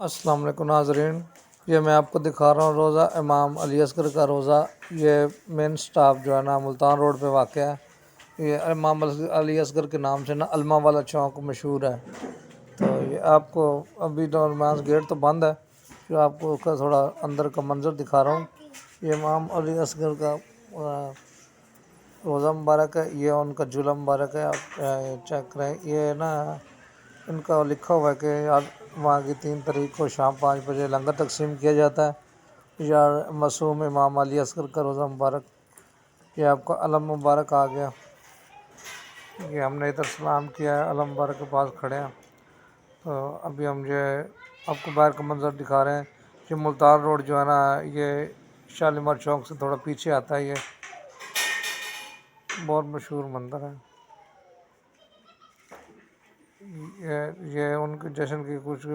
السلام علیکم ناظرین، یہ میں آپ کو دکھا رہا ہوں روضہ امام علی اصغر کا روضہ۔ یہ مین سٹاپ جو ہے نا ملتان روڈ پہ واقع ہے۔ یہ امام علی اصغر کے نام سے نا علمہ والا چوک مشہور ہے۔ تو یہ آپ کو ابھی نماز گیٹ تو بند ہے، جو آپ کو کا تھوڑا اندر کا منظر دکھا رہا ہوں۔ یہ امام علی اصغر کا روضہ مبارک ہے، یہ ان کا جھولا مبارک ہے۔ آپ چیک کریں، یہ نا ان کا لکھا ہوا ہے کہ وہاں کی 3 تاریخ کو شام 5 بجے لنگر تقسیم کیا جاتا ہے۔ یا معصوم امام علی اصغر کا روضہ مبارک، یہ آپ کا علم مبارک آ گیا۔ یہ ہم نے ادھر سلام کیا ہے، علم مبارک کے پاس کھڑے ہیں۔ تو ابھی ہم یہ آپ کو باہر کا منظر دکھا رہے ہیں۔ یہ ملتان روڈ جو ہے نا، یہ شالیمار چوک سے تھوڑا پیچھے آتا ہے۔ یہ بہت مشہور منظر ہے۔ یہ ان کے جشن کی کچھ